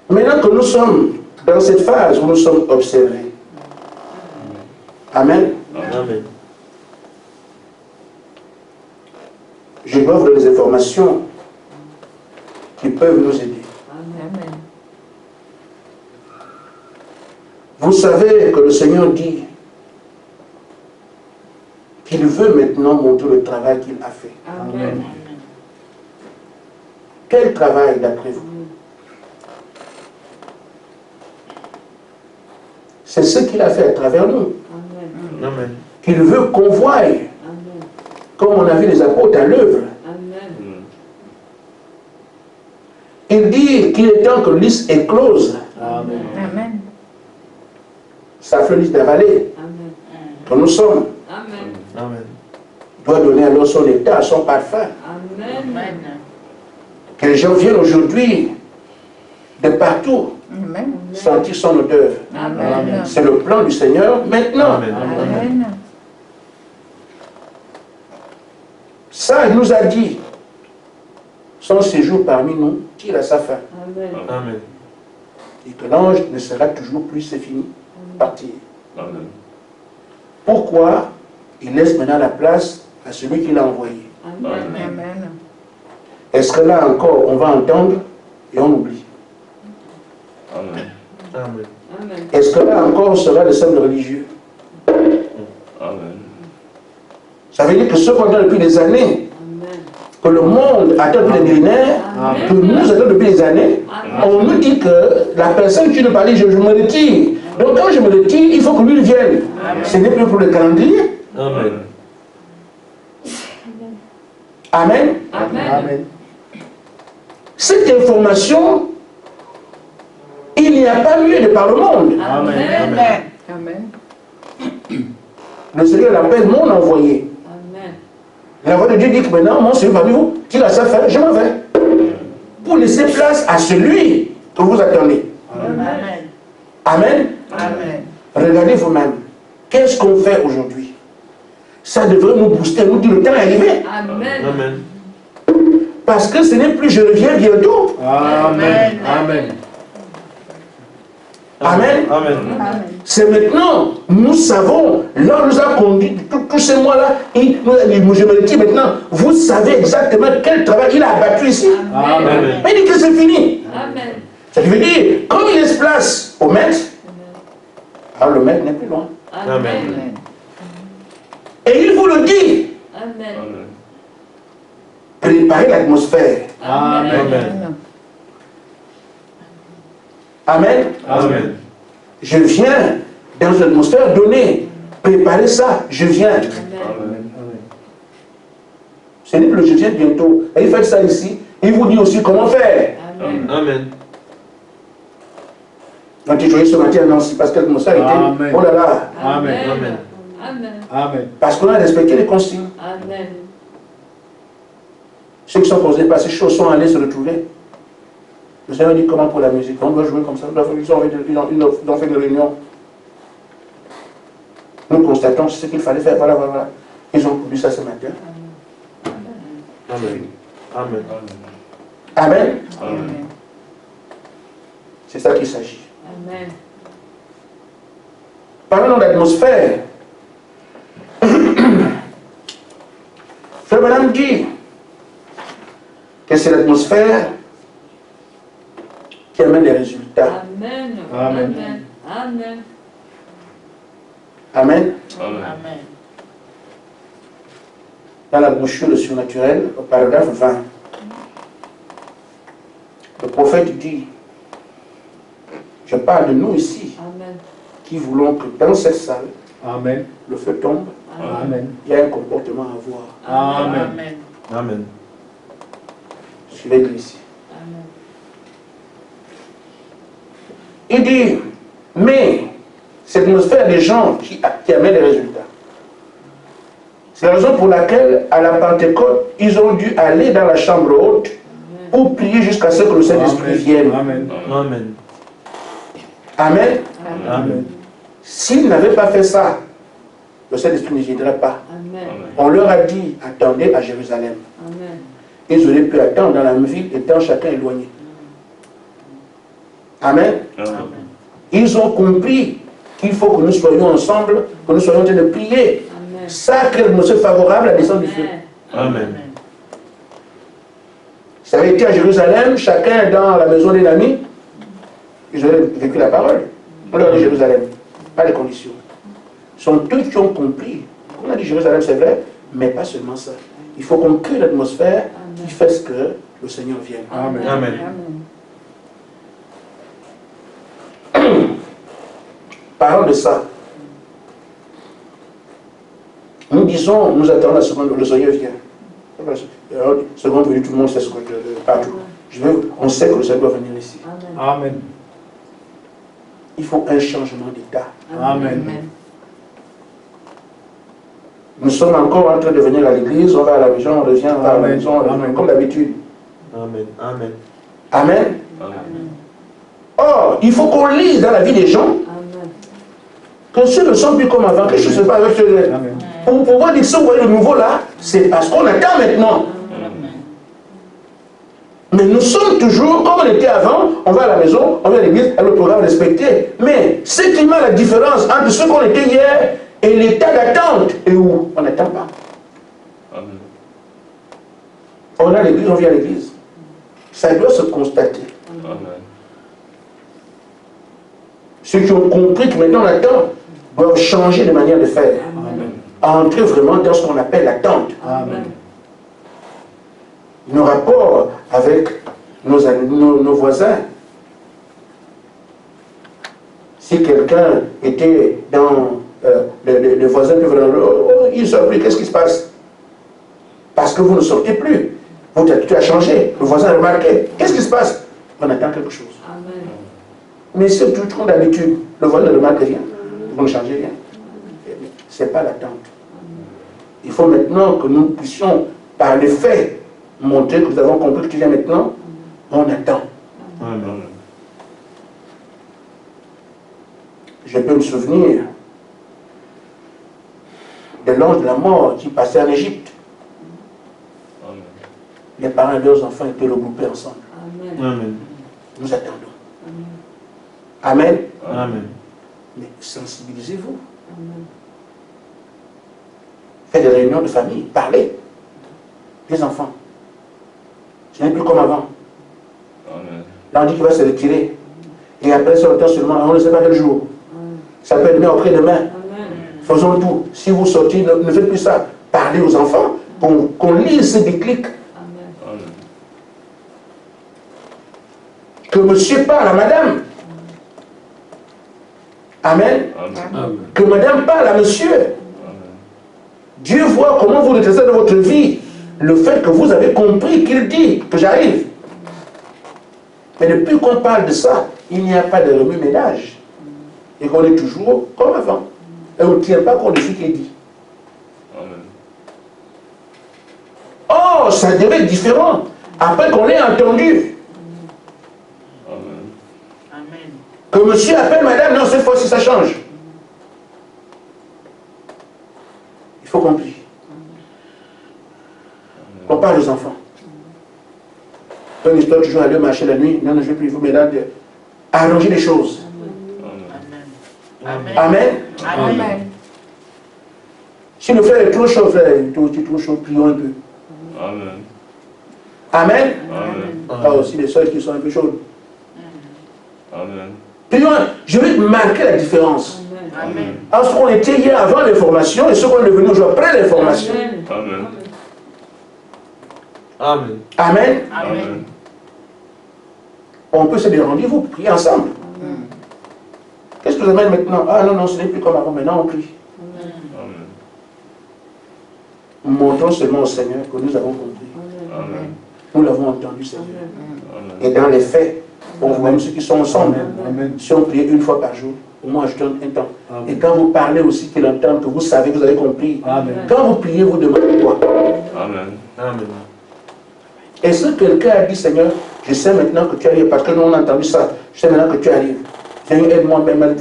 Maintenant que nous sommes dans cette phase où nous sommes observés. Amen. Amen. Je dois vous donner des informations qui peuvent nous aider. Amen. Vous savez que le Seigneur dit qu'il veut maintenant montrer le travail qu'il a fait. Amen. Quel travail d'après vous? C'est ce qu'il a fait à travers nous. Amen. Amen. Qu'il veut qu'on voie, Amen. comme on a vu les apôtres à l'œuvre. Amen. Il dit qu'il est temps que l'is éclose, Amen. Amen. sa fleurisse d'avaler, Amen. que nous sommes, Amen. Amen. doit donner alors son état, son parfum. Amen. Que les gens viennent aujourd'hui de partout Amen. sentir son odeur. Amen. C'est le plan du Seigneur maintenant. Amen. Amen. Ça, il nous a dit, son séjour parmi nous tire à sa fin. Amen. Amen. Et que l'ange ne sera toujours plus, c'est fini, partir. Amen. Pourquoi il laisse maintenant la place à celui qui l'a envoyé? Amen. Amen. Est-ce que là encore, on va entendre et on oublie? Amen. Amen. Amen. Est-ce que là encore, on sera le seul religieux? Amen. Ça veut dire que ce qu'on attend depuis des années, Amen. que le monde attend depuis des millénaires, que nous attendons depuis des années, on nous dit que la personne qui nous parlait, je me retire. Donc quand je me retire, il faut que lui vienne. Ce n'est plus pour le calendrier. Amen. Amen. Amen. Amen. Cette information, il n'y a pas lieu de par le monde. Amen. Amen. Le Seigneur l'appelle mon envoyé. Amen. La voix de Dieu dit que maintenant, mon Seigneur parmi vous, qu'il a sa fin, je m'en vais. Pour laisser place à celui que vous attendez. Amen. Amen. Amen. Regardez vous-même. Qu'est-ce qu'on fait aujourd'hui? Ça devrait nous booster, nous dire le temps est arrivé. Amen. Amen. Parce que ce n'est plus je reviens bientôt. Amen. Amen. Amen. Amen. Amen. C'est maintenant, nous savons, là on nous a conduit tous ces mois-là, je me dis maintenant, vous savez exactement quel travail il a abattu ici. Amen. Mais il dit que c'est fini. Amen. Ça veut dire, comme il laisse place au maître, alors le maître n'est plus loin. Amen. Amen. Et il vous le dit, Amen. préparez l'atmosphère. Amen. Amen. Amen. Amen. Je viens dans une atmosphère donnée. Préparez ça, je viens. Amen. Ce n'est plus le je viens bientôt. Et il fait ça ici. Il vous dit aussi comment faire. Amen. Amen. Quand tu jouais ce matin à Nancy, parce que l'atmosphère était. Amen. Oh là là. Amen. Amen. Amen. Amen. Parce qu'on a respecté les consignes. Amen. Ceux qui sont posés par ces choses sont allés se retrouver. Le Seigneur dit comment pour la musique. On doit jouer comme ça. Ils ont fait une réunion. Nous constatons ce qu'il fallait faire. Voilà, voilà, voilà. Ils ont produit ça ce matin. Amen. Amen. Amen. Amen. C'est ça qu'il s'agit. Amen. Parlons d'atmosphère. Frère Madame dit que c'est l'atmosphère qui amène les résultats. Amen. Amen. Amen. Amen. Amen. Dans la brochure Le Surnaturel, au paragraphe 20, le prophète dit, je parle de nous ici, Amen. qui voulons que dans cette salle, Amen. le feu tombe, Amen. il y a un comportement à avoir. Amen. Amen. Suivez-le ici. Amen. Il dit, mais c'est l'atmosphère des gens qui amène les résultats. C'est la raison pour laquelle, à la Pentecôte, ils ont dû aller dans la chambre haute pour prier jusqu'à ce que le Saint-Esprit vienne. Amen. Amen. Amen. Amen. S'ils n'avaient pas fait ça, le Saint-Esprit ne viendrait pas. Amen. On leur a dit, attendez à Jérusalem. Amen. Ils auraient pu attendre dans la ville, étant chacun éloigné. Amen. Ils ont compris qu'il faut que nous soyons ensemble, que nous soyons en train de prier. Amen. Ça crée l'atmosphère favorable à la descente du feu. Amen. Ça avait été à Jérusalem, chacun dans la maison des amis, ils auraient vécu la parole. On leur a dit Jérusalem, pas les conditions. Ce sont eux qui ont compris. On a dit Jérusalem, c'est vrai, mais pas seulement ça. Il faut qu'on crée l'atmosphère qui fait ce que le Seigneur vienne. Amen. Amen. Parlant de ça, nous disons, nous attendons la seconde, le Seigneur vient. Seconde venue, tout le monde sait ce que partout. On sait que le Seigneur doit venir ici. Amen. Il faut un changement d'état. Amen. Nous sommes encore en train de venir à l'église, on va à la maison, on revient, on va à la maison, on revient, Amen. comme d'habitude. Amen. Amen. Amen. Or, il faut qu'on lise dans la vie des gens Amen. que ceux ne sont plus comme avant, que je ne sais pas avec ceux. Amen. Pour pouvoir dire que ce que vous voyez de nouveau là, c'est parce qu'on attend maintenant. Mais nous sommes toujours, comme on était avant, on va à la maison, on vient à l'église, à le programme respecté. Mais ce qui met la différence entre ce qu'on était hier et l'état d'attente, et où on n'attend pas. On a l'église, on vient à l'église. Ça doit se constater. Ceux qui ont compris que maintenant on attend doivent changer de manière de faire. Amen. Entrer vraiment dans ce qu'on appelle l'attente. Amen. Nos rapports avec nos voisins. Si quelqu'un était dans le voisin, il sort plus, qu'est-ce qui se passe? Parce que vous ne sortez plus. Votre attitude a changé. Le voisin a remarqué. Qu'est-ce qui se passe? On attend quelque chose. Amen. Mais c'est tout comme d'habitude. Le voisin ne remarque rien. Vous ne changez rien. Ce n'est pas l'attente. Il faut maintenant que nous puissions, par les faits, montrer que nous avons compris que tu viens maintenant. On attend. Amen. Je peux me souvenir de l'ange de la mort qui passait en Égypte. Les parents et leurs enfants étaient regroupés ensemble. Amen. Amen. Nous attendons. Amen. Amen. Mais sensibilisez-vous. Faites des réunions de famille, parlez. Les enfants. Ce n'est plus comme avant. Amen. Là, on dit qu'il va se retirer. Et après, c'est le temps seulement. On ne sait pas quel jour. Ça peut être demain, après-demain. Faisons tout. Si vous sortez, ne faites plus ça. Parlez aux enfants, qu'on lise ces déclics. Amen. Que monsieur parle à madame. Amen. Amen. Que madame parle à monsieur. Amen. Dieu voit comment vous redressez dans votre vie. Le fait que vous avez compris qu'il dit que j'arrive. Mais depuis qu'on parle de ça, il n'y a pas de remue-ménage. Et qu'on est toujours comme avant. Et on ne tient pas compte de ce qui est dit. Amen. Oh, ça devait être différent. Après qu'on l'ait entendu. Amen. Amen. Que monsieur appelle madame, non, cette fois-ci ça change. Il faut qu'on prie. On parle aux enfants. Une histoire toujours aller marcher la nuit. Non, non, je ne vais plus vous, mesdames, arranger les choses. Amen. Amen. Amen. Si le frère est trop chaud, frère, tu es trop chaud, prions un peu. Amen. Amen. Amen. Pas aussi les soeurs qui sont un peu chaudes. Amen. Prions, je vais marquer la différence. Amen. Entre ce qu'on était hier avant l'information et ce qu'on est devenu aujourd'hui après l'information. Amen. Amen. Amen. Amen. On peut se donner rendez-vous pour prier ensemble. Qu'est-ce que vous amène maintenant? Ah non, non, ce n'est plus comme avant, maintenant on prie. Amen. Montrons seulement au Seigneur que nous avons compris. Amen. Nous l'avons entendu, Seigneur. Amen. Et dans les faits, on voit même ceux qui sont ensemble. Amen. Si on prie une fois par jour, au moins je donne un temps. Amen. Et quand vous parlez aussi, qu'il entende, que vous savez, que vous avez compris. Amen. Quand vous priez, vous demandez quoi? Amen. Amen. Est-ce que quelqu'un a dit, Seigneur, je sais maintenant que tu arrives, parce que nous on a entendu ça, je sais maintenant que tu arrives. Seigneur, aide-moi même.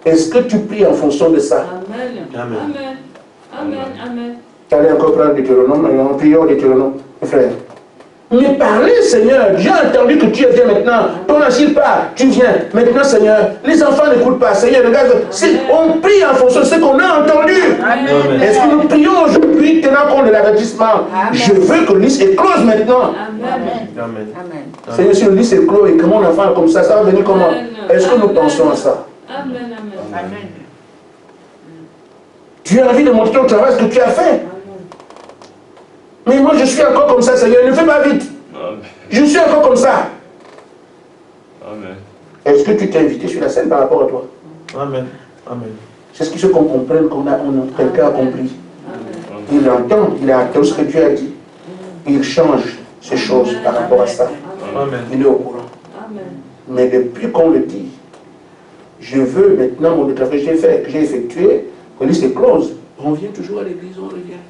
Est-ce que tu pries en fonction de ça? Amen. Amen. Amen. Amen. Amen. Allez encore prendre Deutéronome, on prie au Deutéronome, mes frères. Mais parlez, Seigneur, j'ai entendu que tu viens maintenant. Ton asile part, tu viens. Maintenant, Seigneur, les enfants n'écoutent pas. Seigneur, regarde, on prie en fonction de ce qu'on a entendu. Amen. Est-ce que nous prions aujourd'hui, tenant compte de l'avertissement? Amen. Je veux que le lys est close maintenant. Amen. Amen. Amen. Seigneur, si le lys est clos et que mon enfant est comme ça va venir comment? Est-ce que nous pensons à ça? Amen. Amen. Amen. Tu as envie de montrer au travail ce que tu as fait. Mais moi, je suis encore comme ça, Seigneur. Ne fais pas vite. Amen. Je suis encore comme ça. Amen. Est-ce que tu t'es invité sur la scène par rapport à toi? Amen. Amen. C'est ce qu'il faut qu'on comprenne, quelqu'un a compris. Il entend, il a entendu ce que Dieu a dit. Il change ces choses par rapport à ça. Amen. Il est au courant. Mais depuis qu'on le dit, je veux maintenant mon travail que j'ai effectué, que liste est close. On vient toujours à l'église, on revient.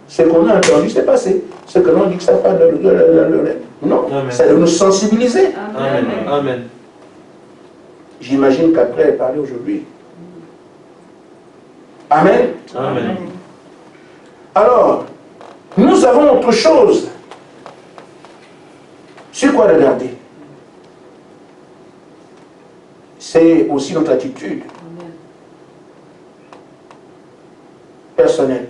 Ce qu'on a entendu, c'est passé. Ce que l'on dit que ça pas non, Amen. ça doit nous sensibiliser. Amen. Amen. J'imagine qu'après elle parlait aujourd'hui. Amen. Amen. Alors, nous avons autre chose. Sur quoi regarder? C'est aussi notre attitude personnelle.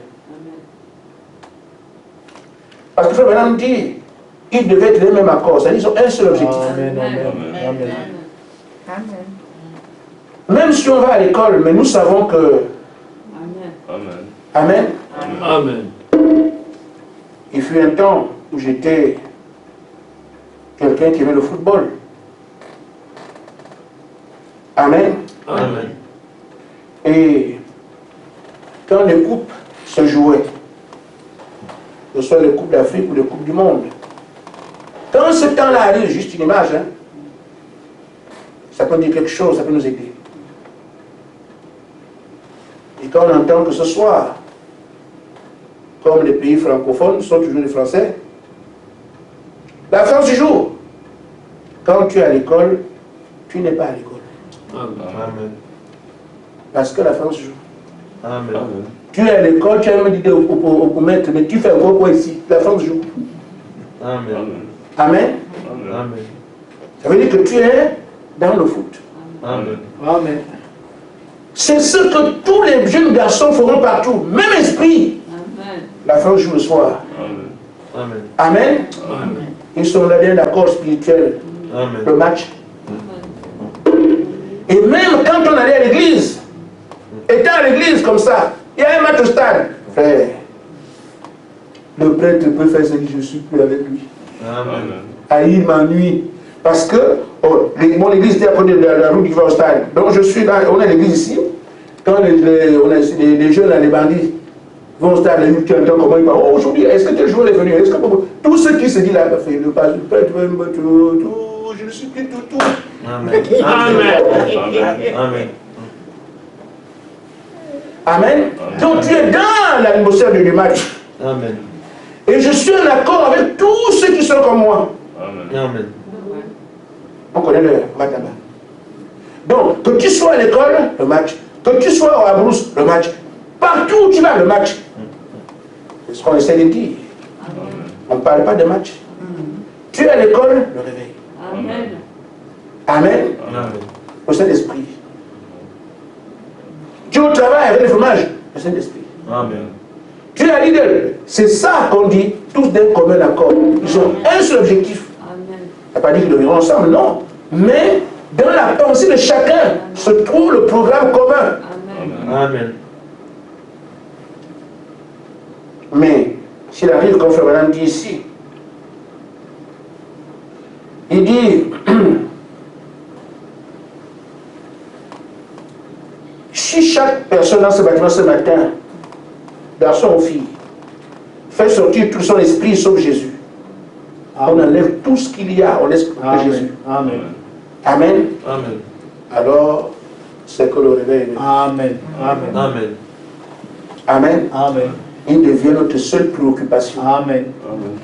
Parce que frère Benham dit, ils devaient être les mêmes accords, c'est-à-dire ils ont un seul objectif. Amen. Amen. Amen. Amen. Même si on va à l'école, mais nous savons que... Amen. Amen. Amen. Il fut un temps où j'étais quelqu'un qui aimait le football. Amen. Amen. Et quand les coupes se jouaient, que ce soit les coupes d'Afrique ou les coupes du monde, quand ce temps-là arrive, juste une image, hein, ça peut dire quelque chose, ça peut nous aider. Et quand on entend que ce soir, comme les pays francophones sont toujours les Français, la France du jour, quand tu es à l'école, tu n'es pas à l'école. Amen. Parce que la France joue. Amen. Tu es à l'école, tu as même dit au maître, mais tu fais encore quoi ici? La France joue. Amen. Amen. Amen. Amen. Ça veut dire que tu es dans le foot. Amen. Amen. C'est ce que tous les jeunes garçons feront partout. Même esprit. Amen. La fin joue le soir. Amen. Amen. Amen. Amen. Ils sont là bien d'accord spirituel. Amen. Le match. Amen. Et même quand on allait à l'église, étant à l'église comme ça, il y a un match au stade. Frère, le prêtre peut faire ce que je suis plus avec lui. Amen. Ah, il m'ennuie. Parce que mon église était à côté de la route qui va au stade. Donc je suis là, on a l'église ici. Quand on a les jeunes, là, les bandits, vont au stade, tu entends comment ils parlent. Oh, aujourd'hui, est-ce que tel joueur est venu? Est-ce que tout ce qui se dit là, fait le prêtre, je ne suis plus tout. Amen. Amen. Amen. Donc tu es dans l'atmosphère du match. Amen. Et je suis en accord avec tous ceux qui sont comme moi. Amen. Amen. On connaît le match là-bas. Donc, que tu sois à l'école, le match. Que tu sois à Brousse, le match. Partout où tu vas, le match. C'est ce qu'on essaie de dire. On ne parle pas de match. Tu es à l'école, le réveil. Amen. Amen. Amen. Au Saint-Esprit. Tu es au travail avec le fromage, le Saint-Esprit. Amen. Tu es à Lidl. C'est ça qu'on dit, tous d'un commun accord. Ils ont un seul objectif. Amen. Ça ne veut pas dire qu'ils deviendront ensemble, non. Mais dans la pensée de chacun se trouve le programme commun. Amen. Amen. Mais s'il arrive, comme Frère Madame dit ici, il dit si chaque personne dans ce bâtiment ce matin, garçon ou fille, fait sortir tout son esprit sauf Jésus, on enlève tout ce qu'il y a en l'esprit de Jésus. Amen. Amen. Amen. Alors, c'est que le réveil. Amen. Amen. Amen. Amen. Amen. Il devient notre seule préoccupation. Amen. Amen.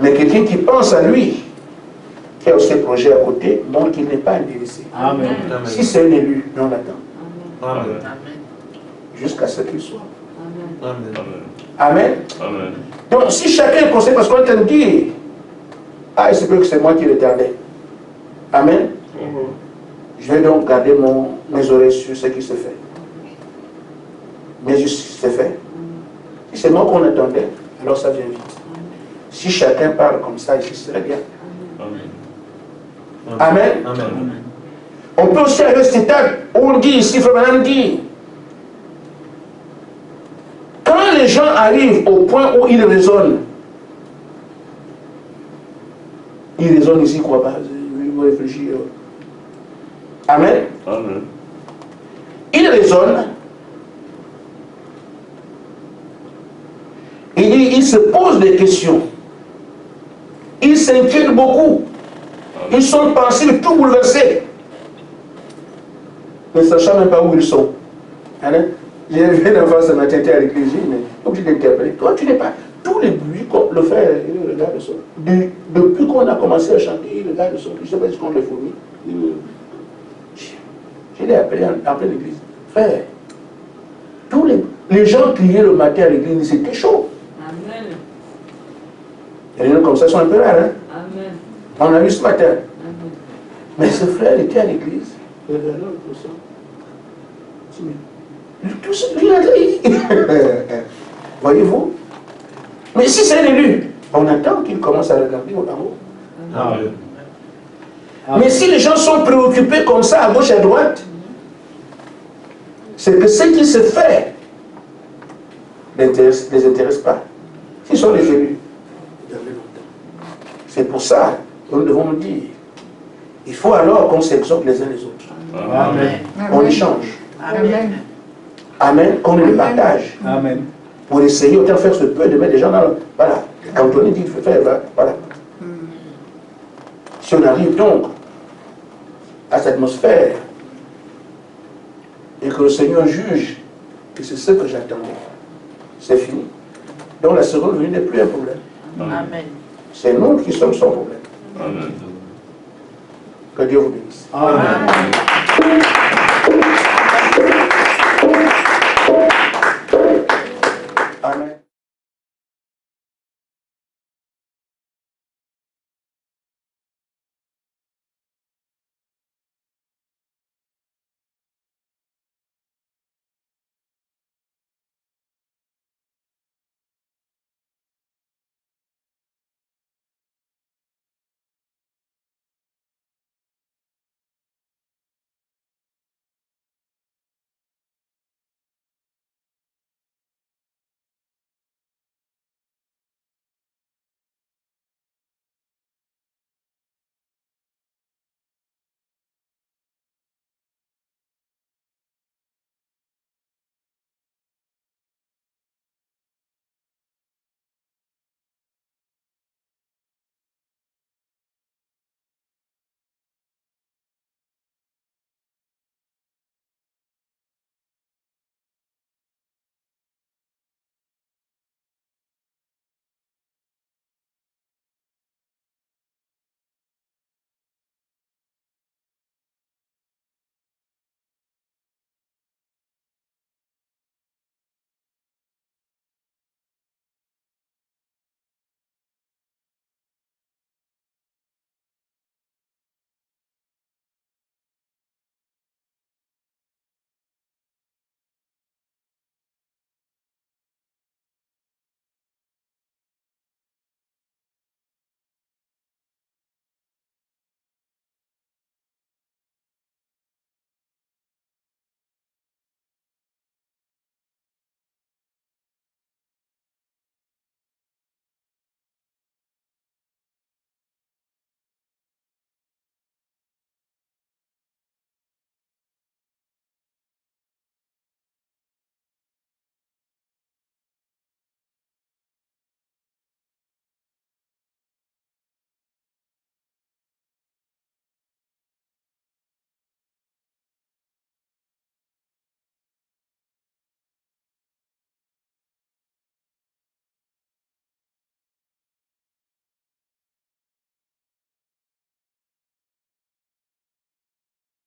Mais quelqu'un qui pense à lui, qui a aussi un projet à côté, montre qu'il n'est pas intéressé. Amen. Amen. Si c'est un élu, on l'attend. Amen. Jusqu'à ce qu'il soit. Amen. Amen. Amen. Amen. Donc si chacun conseille, parce qu'on est en train de dire, ah, il se peut que c'est moi qui le tardais. Amen. Je vais donc garder mes oreilles sur ce qui se fait. Mes yeux sur ce qui se fait. Si c'est moi qu'on attendait, alors ça vient vite. Si chacun parle comme ça, ici, ce serait bien. Amen. Amen. Amen. On peut aussi arriver à cet état où on dit, ici, Frère Madame dit, quand les gens arrivent au point où ils raisonnent ici, quoi pas, ils vont réfléchir. Amen. Amen. Ils raisonnent, ils se posent des questions, ils s'inquiètent beaucoup, ils sont pensifs, tout bouleversés, ne sachant même pas où ils sont. Amen. J'ai vu un enfant ce matin, à l'église, mais obligé d'interpeller. Toi, tu n'es pas. Tous les bruits qu'on le fait, il regarde le son. Depuis qu'on a commencé à chanter, il regarde le son. Je ne sais pas si on le fournit. Je l'ai appelé en pleine église. Frère, tous les gens criaient le matin à l'église, c'était chaud. Amen. Il y a des gens comme ça sont un peu rares. Hein? Amen. On a vu ce matin. Amen. Mais ce frère était à l'église. Il regardait le son. Tout ça, voyez-vous? Mais si c'est un élu, on attend qu'il commence à regarder en haut. Amen. Mais si les gens sont préoccupés comme ça, à gauche et à droite, c'est que ce qui se fait ne les intéresse pas. S'ils sont les élus, c'est pour ça que nous devons nous dire, il faut alors qu'on s'exhorte les uns les autres. Amen. On échange. Amen. Amen, qu'on le partage. Amen. Pour essayer autant faire ce peu de mettre des gens dans le... Voilà. Quand on dit qu'il faut faire, voilà. Si on arrive donc à cette atmosphère et que le Seigneur juge que c'est ce que j'attendais, c'est fini. Donc la seconde venue n'est plus un problème. Amen. C'est nous qui sommes son problème. Amen. Que Dieu vous bénisse. Amen.